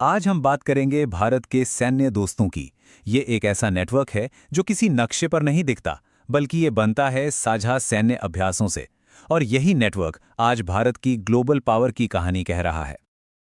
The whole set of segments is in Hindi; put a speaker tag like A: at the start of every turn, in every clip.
A: आज हम बात करेंगे भारत के सैन्य दोस्तों की। ये एक ऐसा नेटवर्क है जो किसी नक्शे पर नहीं दिखता, बल्कि ये बनता है साझा सैन्य अभ्यासों से। और यही नेटवर्क आज भारत की ग्लोबल पावर की कहानी कह रहा है।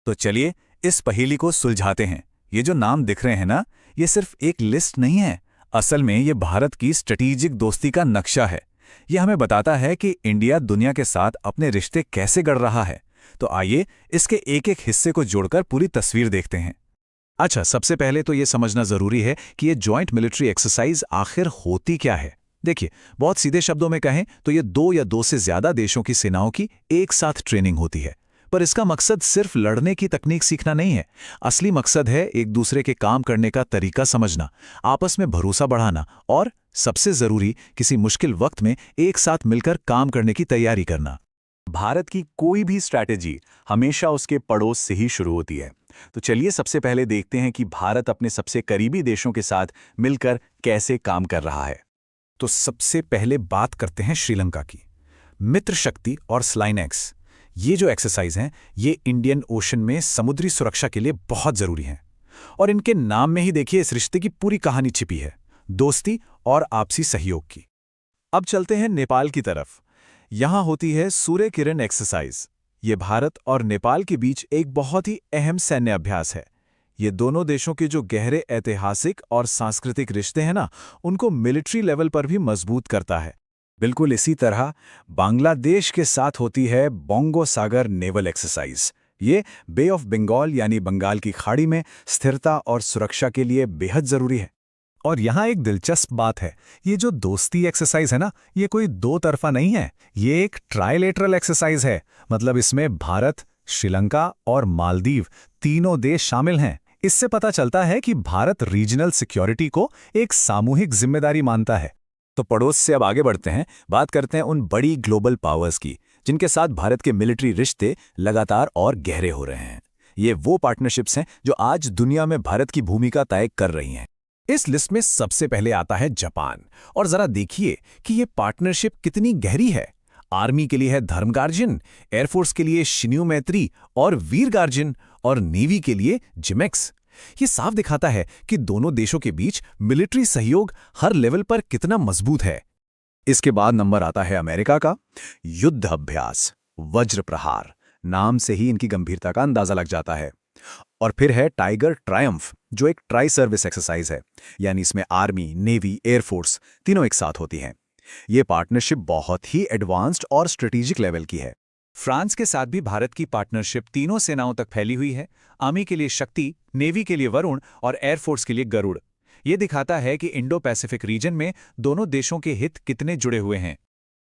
A: तो चलिए इस पहेली को सुलझाते हैं। ये जो नाम दिख रहे हैं ना, ये सिर्फ एक लिस्ट नहीं है। असल में ये भारत की स्ट्रेटेजिक दोस्ती का नक्शा है। ये हमें बताता है कि इंडिया दुनिया के साथ अपने रिश्ते कैसे गढ़ रहा है। तो आइए इसके एक एक हिस्से को जोड़कर पूरी तस्वीर देखते हैं। अच्छा, सबसे पहले तो ये समझना जरूरी है कि ये जॉइंट मिलिट्री एक्सरसाइज आखिर होती क्या है। देखिए, बहुत सीधे शब्दों में कहें तो ये दो या दो से ज्यादा देशों की सेनाओं की एक साथ ट्रेनिंग होती है। पर इसका मकसद सिर्फ लड़ने की तकनीक सीखना नहीं है। असली मकसद है एक दूसरे के काम करने का तरीका समझना, आपस में भरोसा बढ़ाना और सबसे जरूरी, किसी मुश्किल वक्त में एक साथ मिलकर काम करने की तैयारी करना। भारत की कोई भी स्ट्रैटेजी हमेशा उसके पड़ोस से ही शुरू होती है। तो चलिए सबसे पहले देखते हैं कि भारत अपने सबसे करीबी देशों के साथ मिलकर कैसे काम कर रहा है। तो सबसे पहले बात करते हैं श्रीलंका की। मित्र शक्ति और स्लाइनेक्स, ये जो एक्सरसाइज हैं, ये इंडियन ओशन में समुद्री सुरक्षा के लिए बहुत जरूरी हैं। और इनके नाम में ही देखिए इस रिश्ते की पूरी कहानी छिपी है, दोस्ती और आपसी सहयोग की। अब चलते हैं नेपाल की तरफ। यहां होती है सूर्य किरण एक्सरसाइज। ये भारत और नेपाल के बीच एक बहुत ही अहम सैन्य अभ्यास है। ये दोनों देशों के जो गहरे ऐतिहासिक और सांस्कृतिक रिश्ते हैं ना, उनको मिलिट्री लेवल पर भी मजबूत करता है। बिल्कुल इसी तरह बांग्लादेश के साथ होती है बोंगो सागर नेवल एक्सरसाइज। ये बे ऑफ बंगाल यानी बंगाल की खाड़ी में स्थिरता और सुरक्षा के लिए बेहद जरूरी है। और यहाँ एक दिलचस्प बात है, ये जो दोस्ती एक्सरसाइज है ना, ये कोई दो तरफा नहीं है, ये एक ट्राइलेटरल एक्सरसाइज है। मतलब इसमें भारत, श्रीलंका और मालदीव तीनों देश शामिल हैं। इससे पता चलता है कि भारत रीजनल सिक्योरिटी को एक सामूहिक जिम्मेदारी मानता है। तो पड़ोस से अब आगे बढ़ते हैं, बात करते हैं उन बड़ी ग्लोबल पावर्स की जिनके साथ भारत के मिलिट्री रिश्ते लगातार और गहरे हो रहे हैं। ये वो पार्टनरशिप्स हैं जो आज दुनिया में भारत की भूमिका तय कर रही हैं। इस लिस्ट में सबसे पहले आता है जापान। और जरा देखिए कि ये पार्टनरशिप कितनी गहरी है। आर्मी के लिए है धर्मगार्जिन, एयरफोर्स के लिए शिन्यू मैत्री और वीर गार्जिन, और नेवी के लिए जिमेक्स। ये साफ दिखाता है कि दोनों देशों के बीच मिलिट्री सहयोग हर लेवल पर कितना मजबूत है। इसके बाद नंबर आता है अमेरिका का। युद्ध अभ्यास वज्र प्रहार, नाम से ही इनकी गंभीरता का अंदाजा लग जाता है। और फिर है टाइगर ट्रायम्फ, जो एक ट्राई सर्विस एक्सरसाइज है, यानी इसमें आर्मी, नेवी, एयरफोर्स तीनों एक साथ होती हैं। ये पार्टनरशिप बहुत ही एडवांस्ड और स्ट्रेटेजिक लेवल की है। फ्रांस के साथ भी भारत की पार्टनरशिप तीनों सेनाओं तक फैली हुई है। आर्मी के लिए शक्ति, नेवी के लिए वरुण और एयरफोर्स के लिए गरुड़। ये दिखाता है कि इंडो पैसिफिक रीजन में दोनों देशों के हित कितने जुड़े हुए हैं।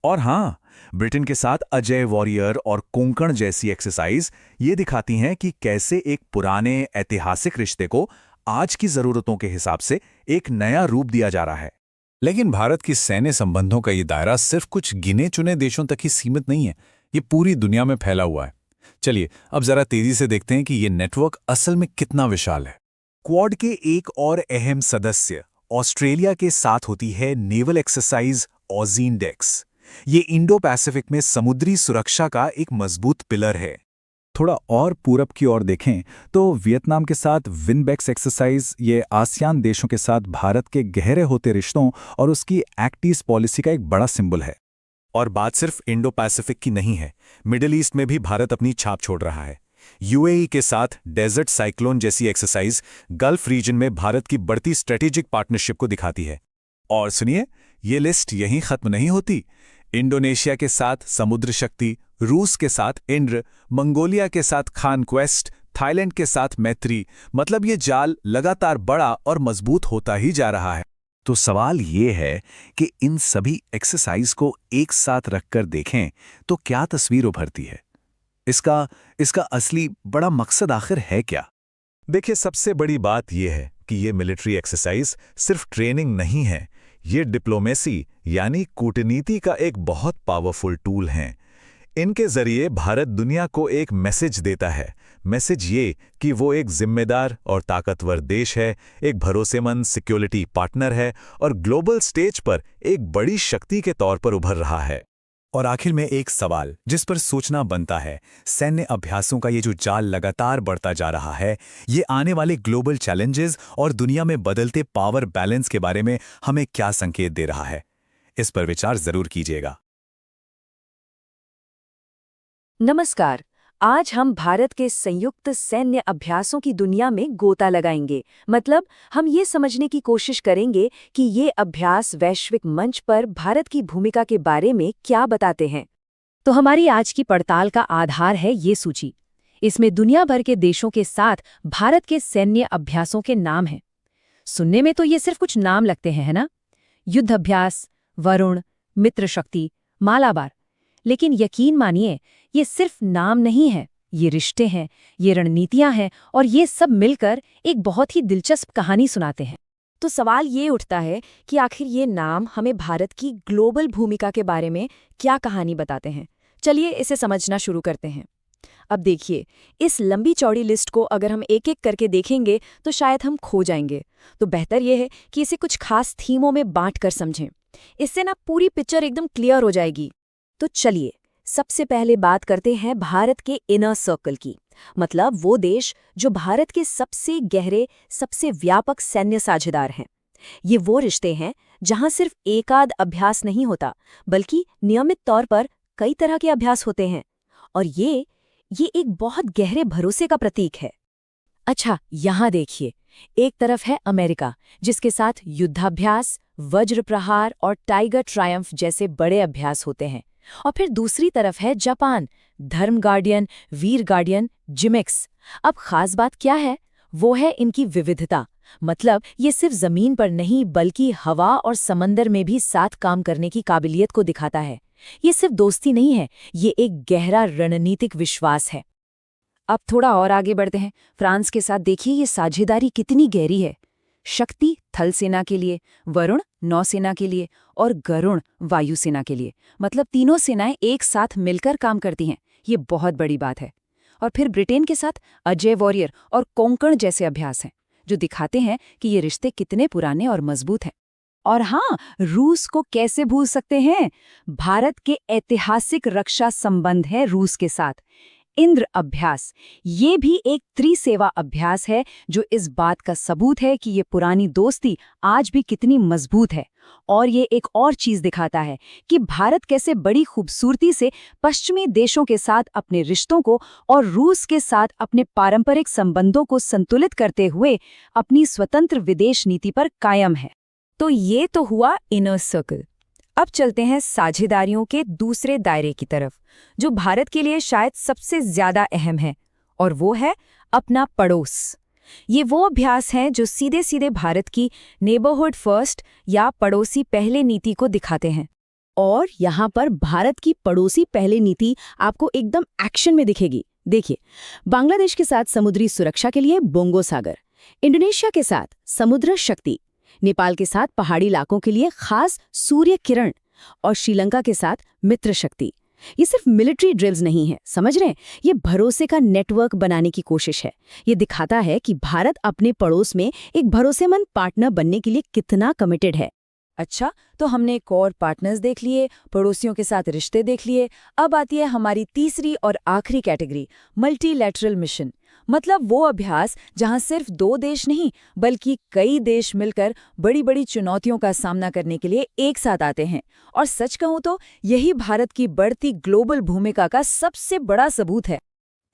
A: और हाँ, ब्रिटेन के साथ अजय वॉरियर और कोंकण जैसी एक्सरसाइज ये दिखाती हैं कि कैसे एक पुराने ऐतिहासिक रिश्ते को आज की जरूरतों के हिसाब से एक नया रूप दिया जा रहा है। लेकिन भारत की सैन्य संबंधों का ये दायरा सिर्फ कुछ गिने चुने देशों तक ही सीमित नहीं है, ये पूरी दुनिया में फैला हुआ है। चलिए अब जरा तेजी से देखते हैं कि ये नेटवर्क असल में कितना विशाल है। क्वाड के एक और अहम सदस्य ऑस्ट्रेलिया के साथ होती है नेवल एक्सरसाइज ऑज़िंडेक्स। ये इंडो पैसिफिक में समुद्री सुरक्षा का एक मजबूत पिलर है। थोड़ा और पूरब की ओर देखें तो वियतनाम के साथ विनबेक्स एक्सरसाइज, ये आसियान देशों के साथ भारत के गहरे होते रिश्तों और उसकी एक्ट ईस्ट पॉलिसी का एक बड़ा सिंबल है। और बात सिर्फ इंडो पैसिफिक की नहीं है, मिडिल ईस्ट में भी भारत अपनी छाप छोड़ रहा है। यूएई के साथ डेजर्ट साइक्लोन जैसी एक्सरसाइज गल्फ रीजन में भारत की बढ़ती स्ट्रेटेजिक पार्टनरशिप को दिखाती है। और सुनिए, ये लिस्ट यहीं खत्म नहीं होती। इंडोनेशिया के साथ समुद्र शक्ति, रूस के साथ इंद्र, मंगोलिया के साथ कॉन्क्वेस्ट, थाईलैंड के साथ मैत्री, मतलब ये जाल लगातार बड़ा और मजबूत होता ही जा रहा है। तो सवाल ये है कि इन सभी एक्सरसाइज को एक साथ रखकर देखें तो क्या तस्वीर उभरती है। इसका असली बड़ा मकसद आखिर है क्या? देखिए, सबसे बड़ी बात यह है कि ये मिलिट्री एक्सरसाइज सिर्फ ट्रेनिंग नहीं है, ये डिप्लोमेसी यानी कूटनीति का एक बहुत पावरफुल टूल है। इनके जरिए भारत दुनिया को एक मैसेज देता है। मैसेज ये कि वो एक जिम्मेदार और ताकतवर देश है, एक भरोसेमंद सिक्योरिटी पार्टनर है और ग्लोबल स्टेज पर एक बड़ी शक्ति के तौर पर उभर रहा है। और आखिर में एक सवाल जिस पर सोचना बनता है, सैन्य अभ्यासों का ये जो जाल लगातार बढ़ता जा रहा है, ये आने वाले ग्लोबल चैलेंजेस और दुनिया में बदलते पावर बैलेंस के बारे में हमें क्या संकेत दे रहा है? इस पर विचार जरूर कीजिएगा।
B: नमस्कार। आज हम भारत के संयुक्त सैन्य अभ्यासों की दुनिया में गोता लगाएंगे। मतलब हम ये समझने की कोशिश करेंगे कि ये अभ्यास वैश्विक मंच पर भारत की भूमिका के बारे में क्या बताते हैं। तो हमारी आज की पड़ताल का आधार है ये सूची। इसमें दुनिया भर के देशों के साथ भारत के सैन्य अभ्यासों के नाम हैं। सुनने में तो ये सिर्फ कुछ नाम लगते हैं, है ना? युद्ध अभ्यास, वरुण, मित्र शक्ति, मालाबार। लेकिन यकीन मानिए, ये सिर्फ नाम नहीं है, ये रिश्ते हैं, ये रणनीतियां हैं और ये सब मिलकर एक बहुत ही दिलचस्प कहानी सुनाते हैं। तो सवाल ये उठता है कि आखिर ये नाम हमें भारत की ग्लोबल भूमिका के बारे में क्या कहानी बताते हैं। चलिए इसे समझना शुरू करते हैं। अब देखिए, इस लंबी चौड़ी लिस्ट को अगर हम एक एक करके देखेंगे तो शायद हम खो जाएंगे। तो बेहतर यह है कि इसे कुछ खास थीमों में बांट कर समझें। इससे ना पूरी पिक्चर एकदम क्लियर हो जाएगी। तो चलिए सबसे पहले बात करते हैं भारत के इनर सर्कल की। मतलब वो देश जो भारत के सबसे गहरे, सबसे व्यापक सैन्य साझेदार हैं। ये वो रिश्ते हैं जहां सिर्फ एकाध अभ्यास नहीं होता, बल्कि नियमित तौर पर कई तरह के अभ्यास होते हैं। और ये एक बहुत गहरे भरोसे का प्रतीक है। अच्छा, यहाँ देखिए, एक तरफ है अमेरिका, जिसके साथ युद्धाभ्यास, वज्र प्रहार और टाइगर ट्रायम्फ जैसे बड़े अभ्यास होते हैं। और फिर दूसरी तरफ है जापान, धर्म गार्डियन, वीर गार्डियन, जिमेक्स। अब खास बात क्या है? वो है इनकी विविधता। मतलब ये सिर्फ जमीन पर नहीं बल्कि हवा और समंदर में भी साथ काम करने की काबिलियत को दिखाता है। ये सिर्फ दोस्ती नहीं है, ये एक गहरा रणनीतिक विश्वास है। अब थोड़ा और आगे बढ़ते हैं। फ्रांस के साथ देखिए ये साझेदारी कितनी गहरी है। शक्ति थल सेना के लिए, वरुण नौसेना के लिए और गरुण वायुसेना के लिए। मतलब तीनों सेनाएं एक साथ मिलकर काम करती हैं। ये बहुत बड़ी बात है। और फिर ब्रिटेन के साथ अजय वॉरियर और कोंकण जैसे अभ्यास हैं, जो दिखाते हैं कि ये रिश्ते कितने पुराने और मजबूत हैं। और हाँ, रूस को कैसे भूल सकते हैं? भारत के ऐतिहासिक रक्षा संबंध है रूस के साथ। इंद्र अभ्यास, ये भी एक त्रिसेवा अभ्यास है, जो इस बात का सबूत है कि ये पुरानी दोस्ती आज भी कितनी मजबूत है। और ये एक और चीज दिखाता है कि भारत कैसे बड़ी खूबसूरती से पश्चिमी देशों के साथ अपने रिश्तों को और रूस के साथ अपने पारंपरिक संबंधों को संतुलित करते हुए अपनी स्वतंत्र विदेश नीति पर कायम है। तो ये तो हुआ इनर सर्कल। अब चलते हैं साझेदारियों के दूसरे दायरे की तरफ, जो भारत के लिए शायद सबसे ज्यादा अहम है, और वो है अपना पड़ोस। ये वो अभ्यास हैं जो सीधे सीधे भारत की नेबरहुड फर्स्ट या पड़ोसी पहले नीति को दिखाते हैं। और यहाँ पर भारत की पड़ोसी पहले नीति आपको एकदम एक्शन में दिखेगी। देखिए, बांग्लादेश के साथ समुद्री सुरक्षा के लिए बोंगो सागर, इंडोनेशिया के साथ समुद्र शक्ति, नेपाल के साथ पहाड़ी इलाकों के लिए खास सूर्य किरण और श्रीलंका के साथ मित्र शक्ति। ये सिर्फ मिलिट्री ड्रिल्स नहीं है, समझ रहे हैं? ये भरोसे का नेटवर्क बनाने की कोशिश है। ये दिखाता है कि भारत अपने पड़ोस में एक भरोसेमंद पार्टनर बनने के लिए कितना कमिटेड है। अच्छा, तो हमने कोर पार्टनर्स देख लिए, पड़ोसियों के साथ रिश्ते देख लिए। अब आती है हमारी तीसरी और आखिरी कैटेगरी, मल्टीलैटरल मिशन। मतलब वो अभ्यास जहां सिर्फ दो देश नहीं बल्कि कई देश मिलकर बड़ी बड़ी चुनौतियों का सामना करने के लिए एक साथ आते हैं। और सच कहूं तो यही भारत की बढ़ती ग्लोबल भूमिका का सबसे बड़ा सबूत है।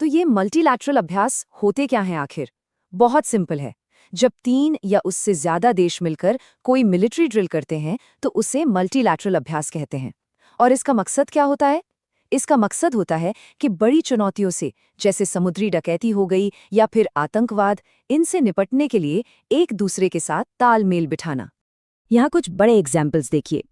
B: तो ये मल्टीलैटरल अभ्यास होते क्या हैं आखिर? बहुत सिंपल है। जब 3 या उससे ज्यादा देश मिलकर कोई मिलिट्री ड्रिल करते हैं तो उसे मल्टीलैटरल अभ्यास कहते हैं। और इसका मकसद क्या होता है? इसका मकसद होता है कि बड़ी चुनौतियों से, जैसे समुद्री डकैती हो गई या फिर आतंकवाद, इनसे निपटने के लिए एक दूसरे के साथ तालमेल बिठाना। यहाँ कुछ बड़े एग्जाम्पल्स देखिए।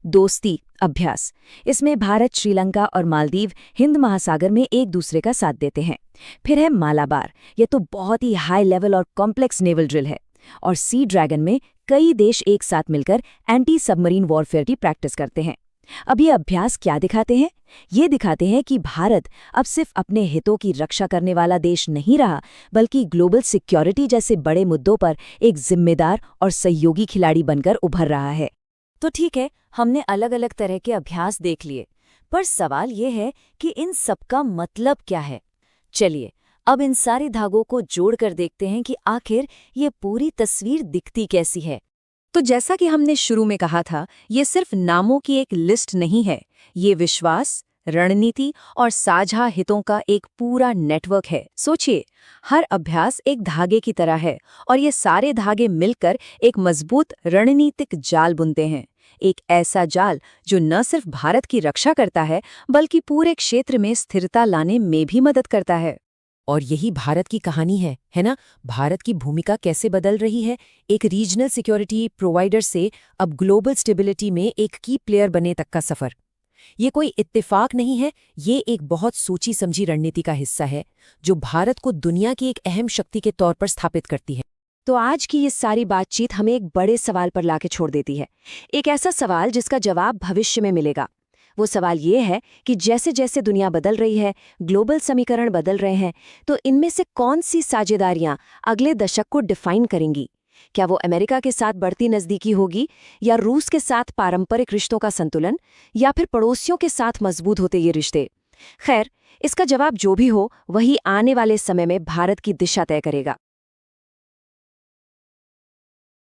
B: दोस्ती अभ्यास, इसमें भारत, श्रीलंका और मालदीव हिंद महासागर में एक दूसरे का साथ देते हैं। फिर है मालाबार, ये तो बहुत ही हाई लेवल और कॉम्प्लेक्स नेवल ड्रिल है। और सी ड्रैगन में कई देश एक साथ मिलकर एंटी सबमरीन वॉरफेयर की प्रैक्टिस करते हैं। अब ये अभ्यास क्या दिखाते हैं? ये दिखाते हैं कि भारत अब सिर्फ अपने हितों की रक्षा करने वाला देश नहीं रहा, बल्कि ग्लोबल सिक्योरिटी जैसे बड़े मुद्दों पर एक जिम्मेदार और सहयोगी खिलाड़ी बनकर उभर रहा है। तो ठीक है, हमने अलग अलग तरह के अभ्यास देख लिए, पर सवाल ये है कि इन सबका मतलब क्या है। चलिए अब इन सारे धागों को जोड़कर देखते हैं कि आखिर ये पूरी तस्वीर दिखती कैसी है। तो जैसा कि हमने शुरू में कहा था, ये सिर्फ नामों की एक लिस्ट नहीं है, ये विश्वास, रणनीति और साझा हितों का एक पूरा नेटवर्क है। सोचिए, हर अभ्यास एक धागे की तरह है और ये सारे धागे मिलकर एक मजबूत रणनीतिक जाल बुनते हैं। एक ऐसा जाल जो न सिर्फ भारत की रक्षा करता है, बल्कि पूरे क्षेत्र में स्थिरता लाने में भी मदद करता है।
C: और यही भारत की कहानी है ना? भारत की भूमिका कैसे बदल रही है, एक रीजनल सिक्योरिटी प्रोवाइडर से अब ग्लोबल स्टेबिलिटी में एक की प्लेयर बने तक का सफर। ये कोई इत्तेफाक नहीं है, ये एक बहुत सोची समझी रणनीति का हिस्सा है जो भारत को दुनिया की एक अहम शक्ति के तौर पर स्थापित करती है।
B: तो आज की ये सारी बातचीत हमें एक बड़े सवाल पर लाके छोड़ देती है, एक ऐसा सवाल जिसका जवाब भविष्य में मिलेगा। वो सवाल ये है कि जैसे जैसे दुनिया बदल रही है, ग्लोबल समीकरण बदल रहे हैं, तो इनमें से कौन सी साझेदारियां अगले दशक को डिफाइन करेंगी? क्या वो अमेरिका के साथ बढ़ती नज़दीकी होगी, या रूस के साथ पारंपरिक रिश्तों का संतुलन, या फिर पड़ोसियों के साथ मजबूत होते ये रिश्ते? खैर, इसका जवाब जो भी हो, वही आने वाले समय में भारत की दिशा तय करेगा।